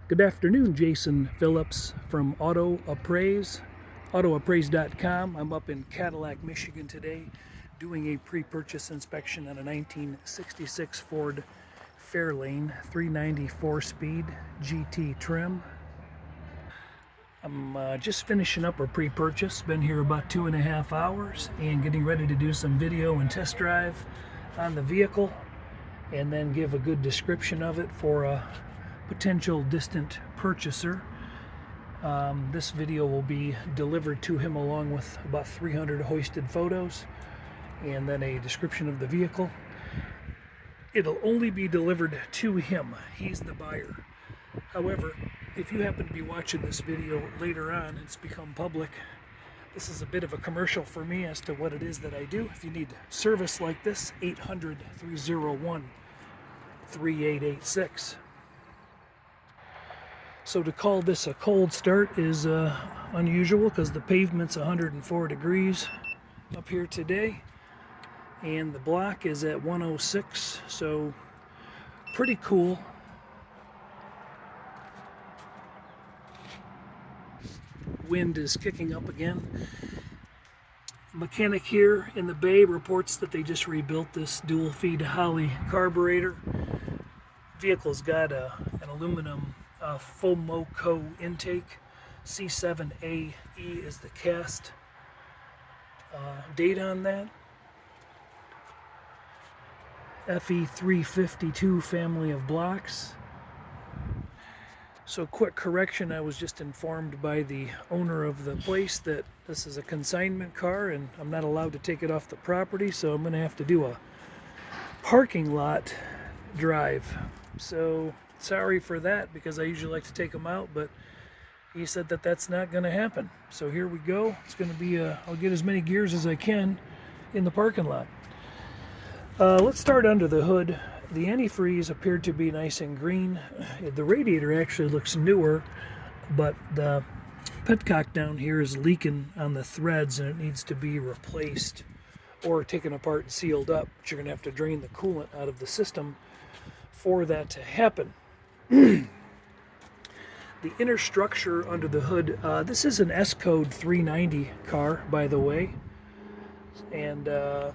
Good afternoon, Jason Phillips from autoappraise.com. I'm up in Cadillac, Michigan today doing a pre-purchase inspection on a 1966 Ford Fairlane 390 4-speed GT trim. I'm just finishing up a pre-purchase, been here about 2.5 hours and getting ready to do some video and test drive on the vehicle and then give a good description of it for a potential distant purchaser. This video will be delivered to him along with about 300 hoisted photos and then a description of the vehicle. It'll only be delivered to him. He's the buyer. However, if you happen to be watching this video later on, it's become public. This is a bit of a commercial for me as to what it is that I do. If you need service like this, 800-301-3886. So to call this a cold start is unusual because the pavement's 104 degrees up here today and the block is at 106, so pretty cool. Wind is kicking up again. Mechanic here in the bay reports that they just rebuilt this dual feed Holley carburetor. Vehicle's got an aluminum Fomoco intake. C7AE is the cast date on that. FE352 family of blocks. So quick correction, I was just informed by the owner of the place that this is a consignment car and I'm not allowed to take it off the property, so I'm going to have to do a parking lot drive. So sorry for that because I usually like to take them out, but he said that that's not going to happen. So here we go. It's going to be I'll get as many gears as I can in the parking lot. Let's start under the hood. The antifreeze appeared to be nice and green. The radiator actually looks newer, but the petcock down here is leaking on the threads and it needs to be replaced or taken apart and sealed up. But you're going to have to drain the coolant out of the system for that to happen. The inner structure under the hood, this is an S-Code 390 car, by the way. And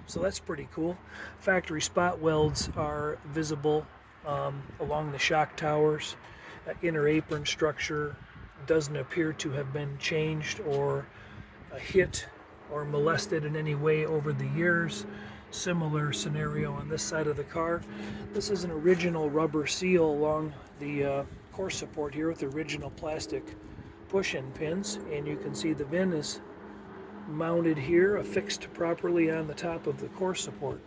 so that's pretty cool. Factory spot welds are visible along the shock towers. Inner apron structure doesn't appear to have been changed or hit or molested in any way over the years. Similar scenario on this side of the car. This is an original rubber seal along the core support here with original plastic push-in pins, and you can see the VIN is mounted here, affixed properly on the top of the core support.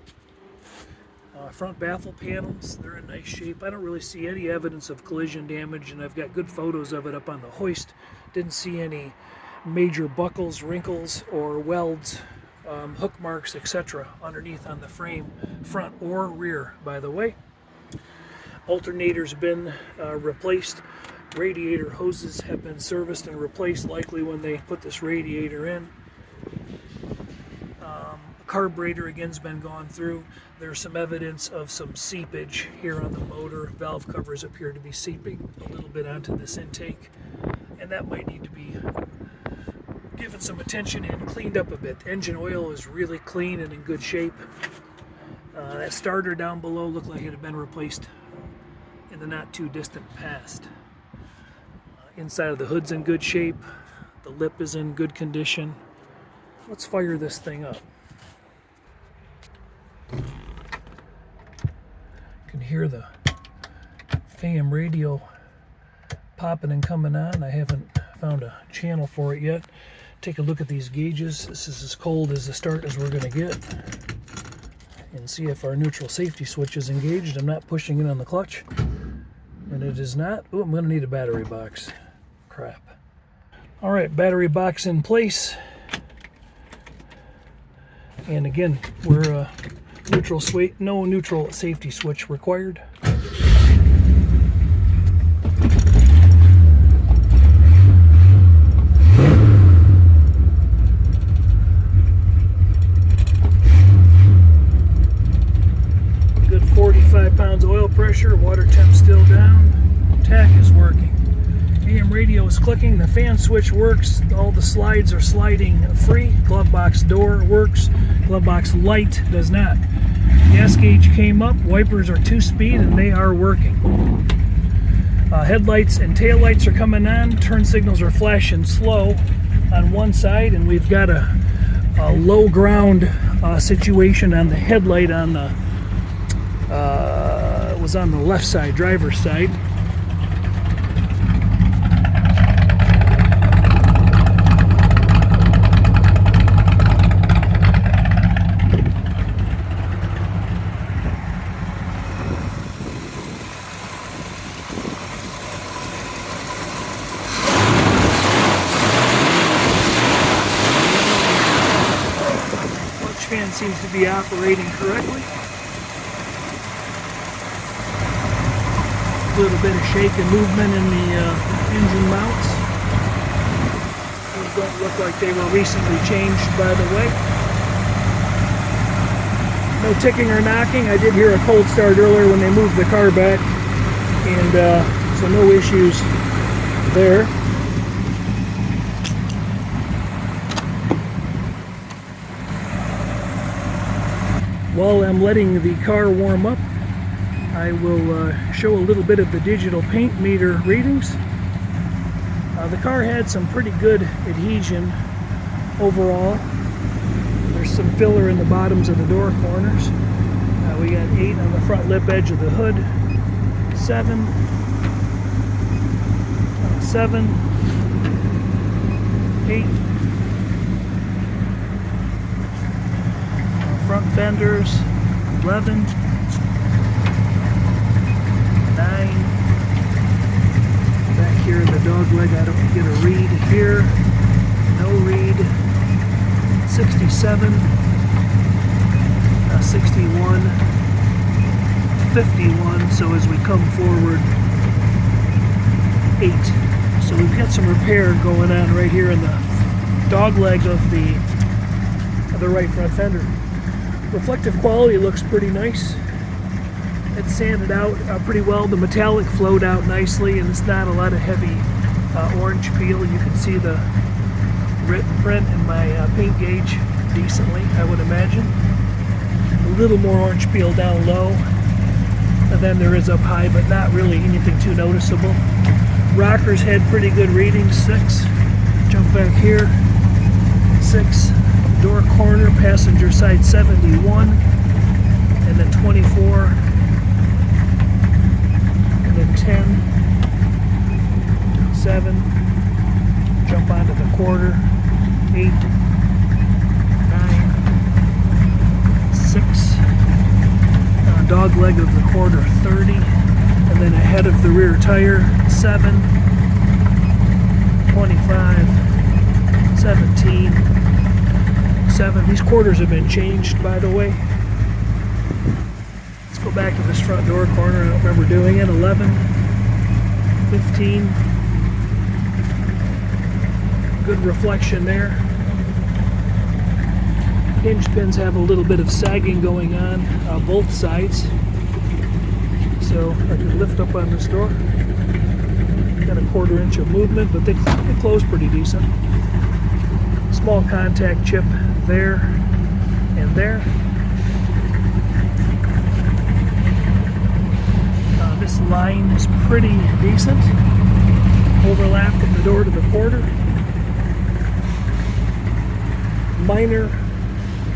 Front baffle panels, they're in nice shape. I don't really see any evidence of collision damage, and I've got good photos of it up on the hoist. Didn't see any major buckles, wrinkles, or welds, hook marks, etc. underneath on the frame, front or rear, by the way. Alternator's been replaced. Radiator hoses have been serviced and replaced, likely when they put this radiator in. Carburetor again's been gone through. There's some evidence of some seepage here on the motor. Valve covers appear to be seeping a little bit onto this intake, and that might need to be given some attention and cleaned up a bit. Engine oil is really clean and in good shape. That starter down below looked like it had been replaced in the not too distant past. Inside of the hood's in good shape. The lip is in good condition. Let's fire this thing up. You can hear the AM radio popping and coming on. I haven't found a channel for it yet. Take a look at these gauges. This is as cold as the start as we're going to get. And see if our neutral safety switch is engaged. I'm not pushing it on the clutch. And it is not. Oh, I'm going to need a battery box. Crap. Alright, battery box in place. And again, we're no neutral safety switch required. Good 45 pounds oil pressure, water temp still down. Tack is working. is clicking, the fan switch works, all the slides are sliding free, glove box door works, glove box light does not. Gas gauge came up, wipers are 2-speed and they are working. Headlights and tail lights are coming on, turn signals are flashing slow on one side, and we've got a low ground situation on the headlight on the it was on the left side, driver's side. Fan seems to be operating correctly. A little bit of shake and movement in the engine mounts. These don't look like they were recently changed, by the way. No ticking or knocking. I did hear a cold start earlier when they moved the car back, and so no issues there. While I'm letting the car warm up, I will show a little bit of the digital paint meter readings. The car had some pretty good adhesion overall. There's some filler in the bottoms of the door corners. We got 8 on the front lip edge of the hood, 7, 8. Front fenders, 11, 9, back here in the dog leg I don't get a read here, no read, 67, 61, 51, so as we come forward, 8. So we've got some repair going on right here in the dog leg of the right front fender. Reflective quality looks pretty nice. It's sanded out pretty well. The metallic flowed out nicely, and it's not a lot of heavy orange peel. You can see the written print in my paint gauge decently, I would imagine. A little more orange peel down low than there is up high, but not really anything too noticeable. Rockers had pretty good readings, 6. Jump back here, 6. Door corner, passenger side 71, and then 24, and then 10, 7, jump onto the quarter, 8, 9, 6, dog leg of the quarter 30, and then ahead of the rear tire 7, 25, 17, 7. These quarters have been changed, by the way. Let's go back to this front door corner. I don't remember doing it. 11, 15. Good reflection there. Hinge pins have a little bit of sagging going on both sides. So I can lift up on this door. Got a 1/4 inch of movement, but they close pretty decent. Small contact chip there and there. This line is pretty decent. Overlap from the door to the quarter. Minor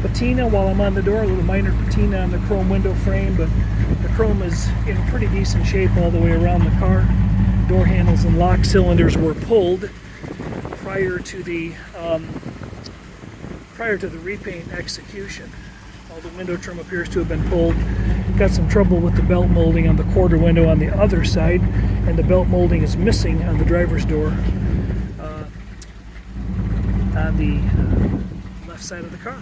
patina while I'm on the door, a little minor patina on the chrome window frame, but the chrome is in pretty decent shape all the way around the car. Door handles and lock cylinders were pulled prior to the repaint execution. All the window trim appears to have been pulled. Got some trouble with the belt molding on the quarter window on the other side, and the belt molding is missing on the driver's door on the left side of the car.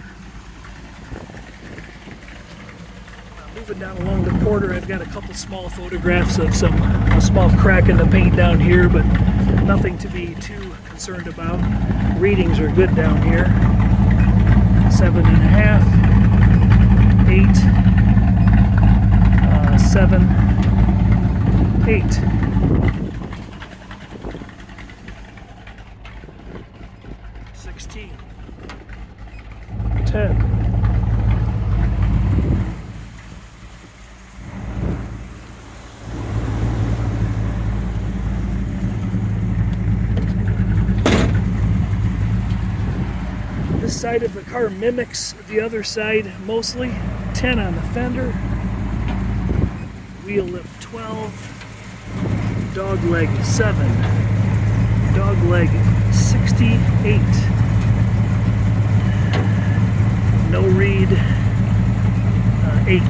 Moving down along the quarter, I've got a couple small photographs of a small crack in the paint down here, but nothing to be too concerned about. Readings are good down here. 7.5, 8, 7, 8. 10. This side of the car mimics the other side mostly. 10 on the fender, wheel lip 12, dog leg 7, dog leg 68, no read 8,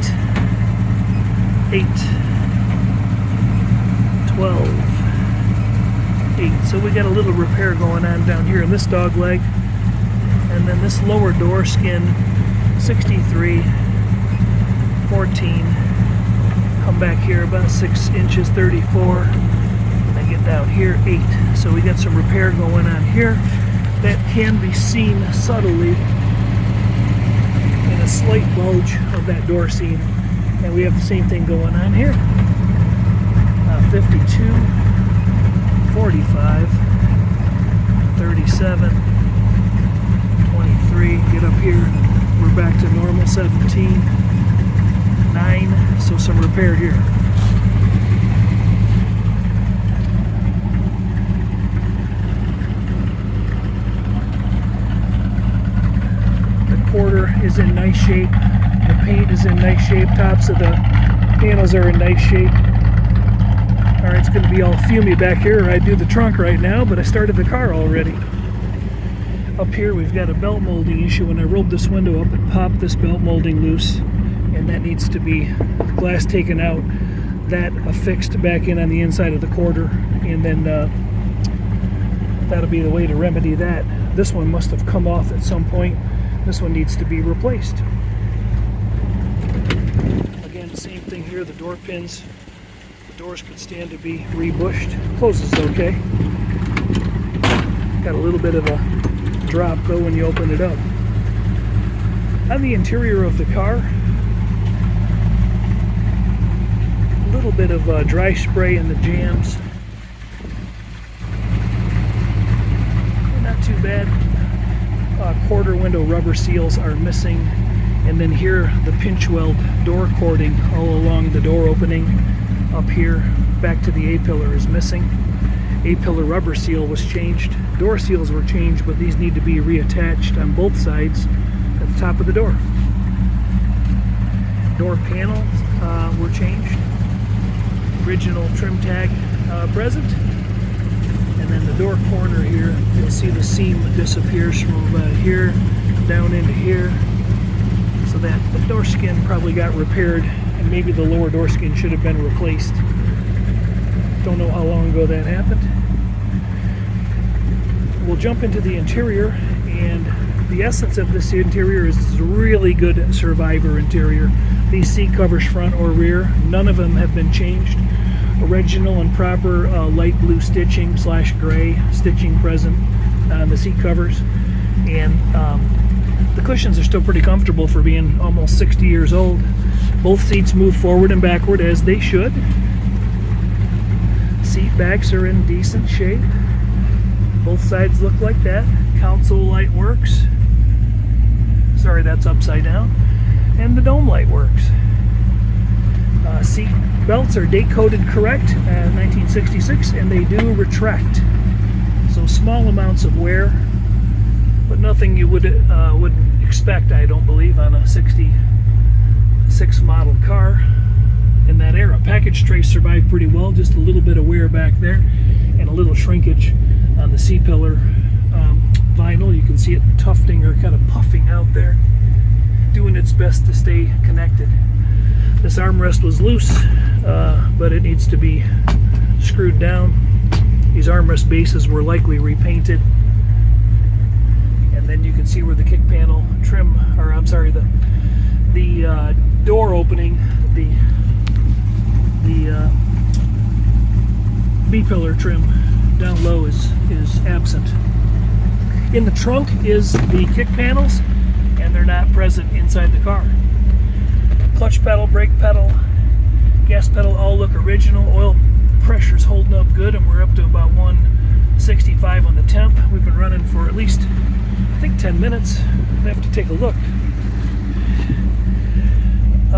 12, 8. So we got a little repair going on down here in this dog leg. And then this lower door skin, 63, 14, come back here about 6 inches, 34, and I get down here 8. So we got some repair going on here that can be seen subtly in a slight bulge of that door seam. And we have the same thing going on here. 52, 45, 37, 23, get up here, we're back to normal, 17, 9, so some repair here. The quarter is in nice shape, the paint is in nice shape, tops of the panels are in nice shape. Alright, it's going to be all fumey back here. I do the trunk right now, but I started the car already. Up here we've got a belt molding issue. When I rolled this window up, it popped this belt molding loose, and that needs to be glass taken out, that affixed back in on the inside of the quarter, and then that'll be the way to remedy that. This one must have come off at some point. This one needs to be replaced. Again, same thing here, the door pins, the doors could stand to be rebushed. Closes okay. Got a little bit of a drop though when you open it up. On the interior of the car, a little bit of dry spray in the jams. Not too bad. Quarter window rubber seals are missing, and then here the pinch weld door cording all along the door opening up here back to the A-pillar is missing. A-pillar rubber seal was changed. Door seals were changed, but these need to be reattached on both sides at the top of the door. Door panels were changed. Original trim tag present. And then the door corner here, you'll see the seam disappears from about here down into here. So that the door skin probably got repaired, and maybe the lower door skin should have been replaced. Don't know how long ago that happened. We'll jump into the interior, and the essence of this interior is a really good Survivor interior. These seat covers, front or rear, none of them have been changed. Original and proper light blue stitching / gray stitching present on the seat covers, and the cushions are still pretty comfortable for being almost 60 years old. Both seats move forward and backward as they should. Seat backs are in decent shape. Both sides look like that. Console light works. Sorry, that's upside down. And the dome light works. Seat belts are date coded correct, 1966, and they do retract. So small amounts of wear, but nothing you wouldn't expect, I don't believe, on a 66 model car in that era. Package trays survived pretty well, just a little bit of wear back there and a little shrinkage on the C-pillar vinyl. You can see it tufting or kind of puffing out there, doing its best to stay connected. This armrest was loose, but it needs to be screwed down. These armrest bases were likely repainted. And then you can see where the kick panel trim, or I'm sorry, the door opening, the B-pillar trim down low is absent. In the trunk is the kick panels, and they're not present inside the car. Clutch pedal, brake pedal, gas pedal all look original. Oil pressure's holding up good, and we're up to about 165 on the temp. We've been running for at least, I think, 10 minutes. I have to take a look.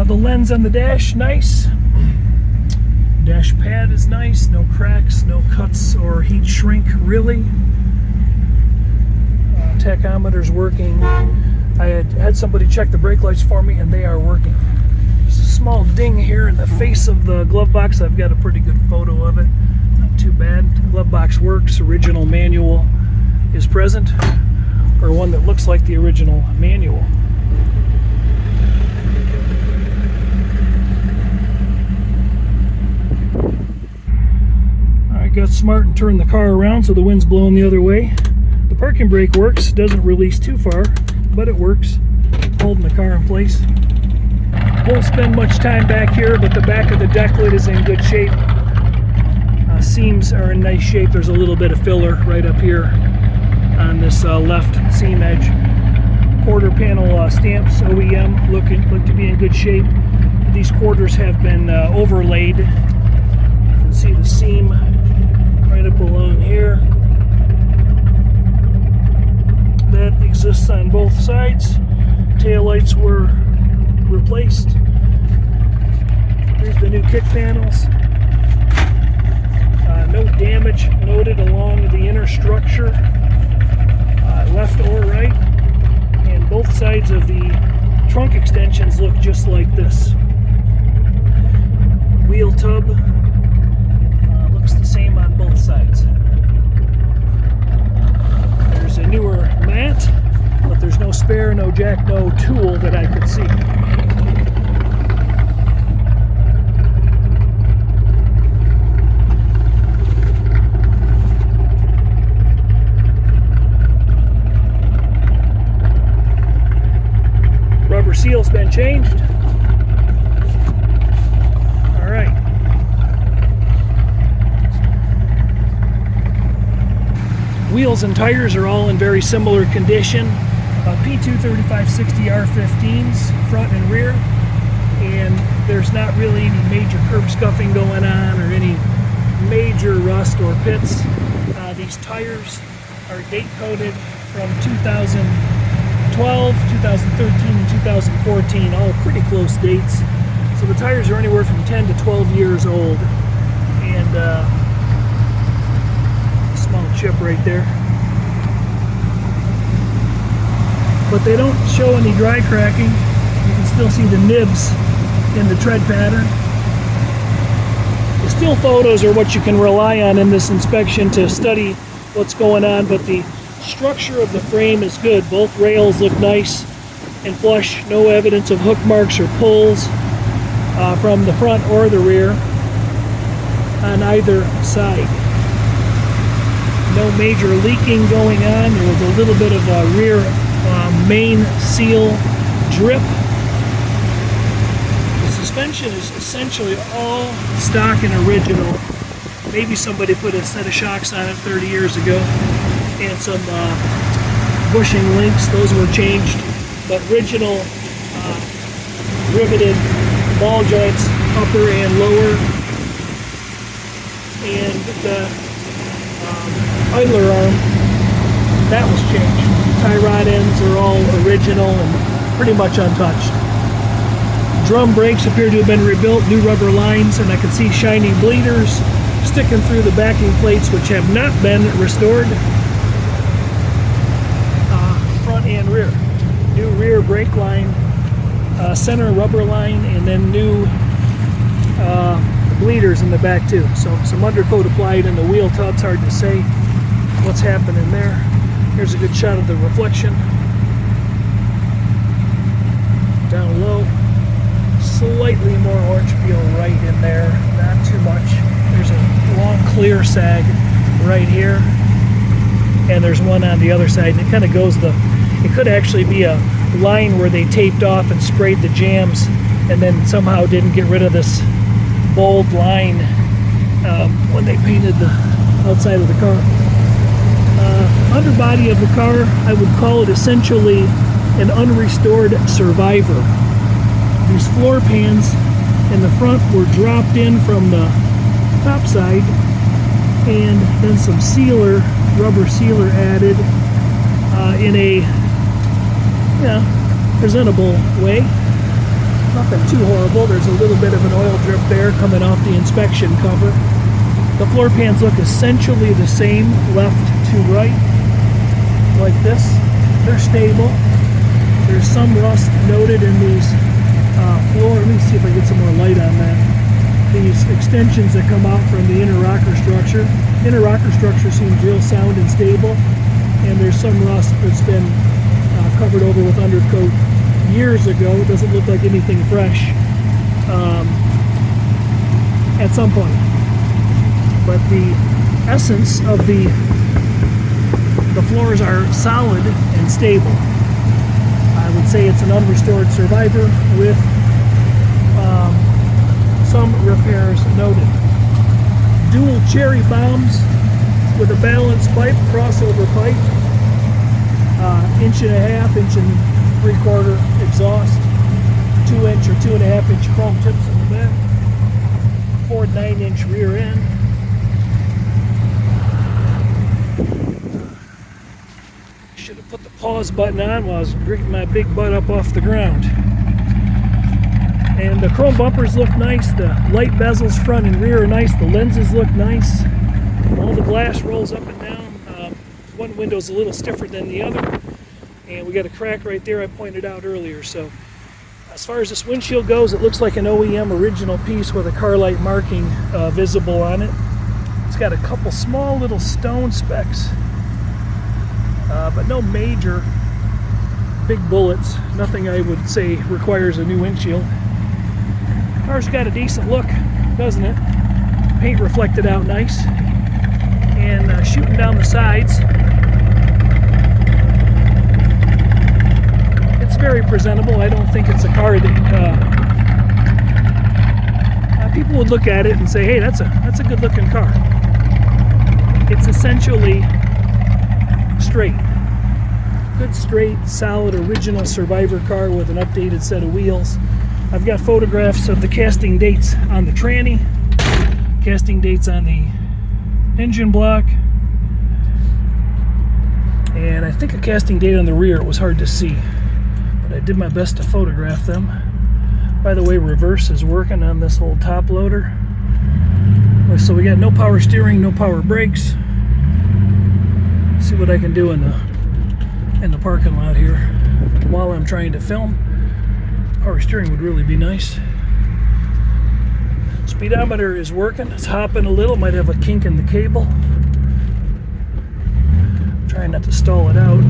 The lens on the dash, nice. Dash pad is nice, no cracks, no cuts or heat shrink, really. Tachometer's working. I had somebody check the brake lights for me, and they are working. There's a small ding here in the face of the glove box. I've got a pretty good photo of it. Not too bad. The glove box works. Original manual is present, or one that looks like the original manual. I got smart and turned the car around so the wind's blowing the other way. The parking brake works, doesn't release too far, but it works, holding the car in place. Won't spend much time back here, but the back of the deck lid is in good shape. Seams are in nice shape. There's a little bit of filler right up here on this left seam edge. Quarter panel stamps, OEM, look to be in good shape. These quarters have been overlaid. You can see the seam right up along here. That exists on both sides. Taillights were replaced. Here's the new kick panels. No damage noted along the inner structure, left or right. And both sides of the trunk extensions look just like this. Wheel tub looks the same on both sides. There's a newer mat, but there's no spare, no jack, no tool that I could see. Rubber seal's been changed. All right. Wheels and tires are all in very similar condition. P2 3560 R15s, front and rear, and there's not really any major curb scuffing going on or any major rust or pits. These tires are date coded from 2012, 2013, and 2014, all pretty close dates. So the tires are anywhere from 10 to 12 years old, and small chip right there. But they don't show any dry cracking. You can still see the nibs in the tread pattern. The still photos are what you can rely on in this inspection to study what's going on, but the structure of the frame is good. Both rails look nice and flush. No evidence of hook marks or pulls from the front or the rear on either side. No major leaking going on. There was a little bit of a rear main seal drip. The suspension is essentially all stock and original. Maybe somebody put a set of shocks on it 30 years ago and some bushing links. Those were changed, but original riveted ball joints, upper and lower, and the idler arm, that was changed. Tie rod ends are all original and pretty much untouched. Drum brakes appear to have been rebuilt, new rubber lines, and I can see shiny bleeders sticking through the backing plates, which have not been restored. Front and rear. New rear brake line, center rubber line, and then new bleeders in the back too. So some undercoat applied in the wheel tubs. Hard to say what's happening there. Here's a good shot of the reflection. Down low. Slightly more orange peel right in there. Not too much. There's a long clear sag right here. And there's one on the other side. And it kind of goes it could actually be a line where they taped off and sprayed the jams and then somehow didn't get rid of this bold line when they painted the outside of the car. Underbody of the car, I would call it essentially an unrestored survivor. These floor pans in the front were dropped in from the top side, and then some sealer, rubber sealer added in a presentable way. Nothing too horrible. There's a little bit of an oil drip there coming off the inspection cover. The floor pans look essentially the same, left to right, like this. They're stable. There's some rust noted in these floor. Let me see if I get some more light on that. These extensions that come out from the inner rocker structure. Inner rocker structure seems real sound and stable, and there's some rust that's been covered over with undercoat years ago. It doesn't look like anything fresh at some point. But the essence of the floors are solid and stable. I would say it's an unrestored Survivor with some repairs noted. Dual cherry bombs with a balanced pipe, crossover pipe, 1.5 inch, 1.75 inch exhaust, 2-inch or 2.5 inch chrome tips in the back, Ford 9-inch rear end. Should have put the pause button on while I was bringing my big butt up off the ground. And the chrome bumpers look nice. The light bezels front and rear are nice. The lenses look nice. All the glass rolls up and down. One window's a little stiffer than the other. And we got a crack right there I pointed out earlier. So as far as this windshield goes, it looks like an OEM original piece with a Carlite marking visible on it. It's got a couple small little stone specks, but no major big bullets. Nothing I would say requires a new windshield. Car's got a decent look, doesn't it? Paint reflected out nice. And shooting down the sides, it's very presentable. I don't think it's a car that people would look at it and say, hey, that's a good looking car. It's essentially straight. Good, straight, solid, original Survivor car with an updated set of wheels. I've got photographs of the casting dates on the tranny, casting dates on the engine block, and I think a casting date on the rear. It was hard to see, but I did my best to photograph them. By the way, reverse is working on this old top loader. So we got no power steering, no power brakes. See what I can do in the parking lot here while I'm trying to film. Power steering would really be nice. Speedometer is working. It's hopping a little. Might have a kink in the cable. Trying not to stall it out.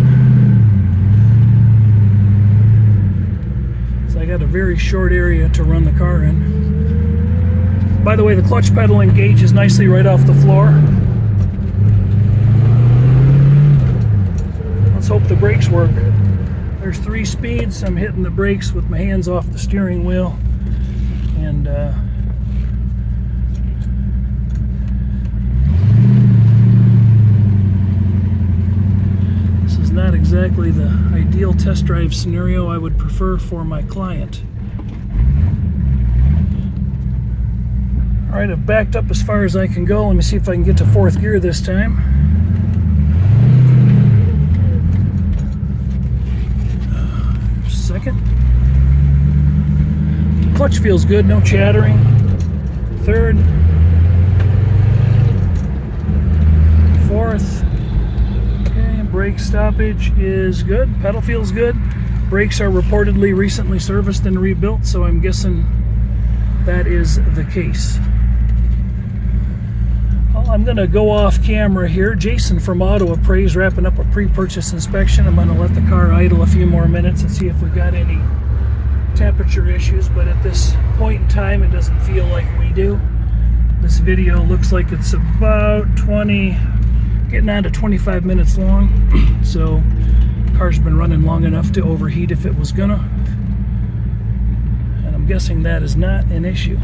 So I got a very short area to run the car in. By the way, the clutch pedal engages nicely right off the floor. Let's hope the brakes work. There's 3 speeds. I'm hitting the brakes with my hands off the steering wheel. And this is not exactly the ideal test drive scenario I would prefer for my client. Alright, I've backed up as far as I can go. Let me see if I can get to 4th gear this time. Second. Clutch feels good, no chattering. 3rd. 4th. Okay, brake stoppage is good. Pedal feels good. Brakes are reportedly recently serviced and rebuilt, so I'm guessing that is the case. Well, I'm going to go off camera here. Jason from Auto Appraise wrapping up a pre-purchase inspection. I'm going to let the car idle a few more minutes and see if we got any temperature issues, but at this point in time it doesn't feel like we do. This video looks like it's about getting on to 25 minutes long. So the car's been running long enough to overheat if it was gonna, and I'm guessing that is not an issue.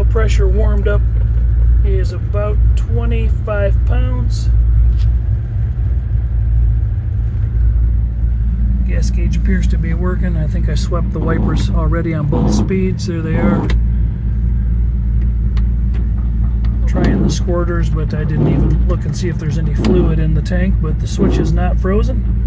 Pressure warmed up is about 25 pounds. Gas gauge appears to be working. I think I swept the wipers already on both speeds. There they are. Trying the squirters, but I didn't even look and see if there's any fluid in the tank, but the switch is not frozen.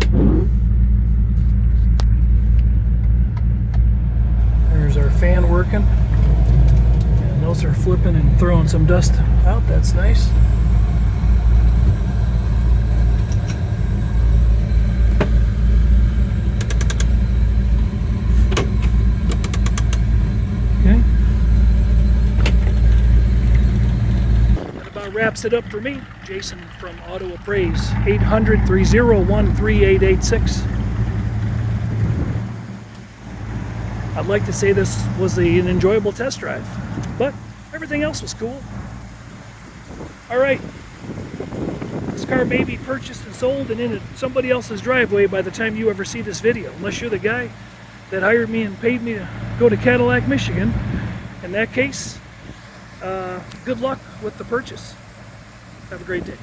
There's our fan working. And those are flipping and throwing some dust out. That's nice. Okay. That about wraps it up for me. Jason from Auto Appraise, 800-301-3886. I'd like to say this was an enjoyable test drive, but everything else was cool. All right, this car may be purchased and sold and in somebody else's driveway by the time you ever see this video, unless you're the guy that hired me and paid me to go to Cadillac, Michigan. In that case, good luck with the purchase. Have a great day.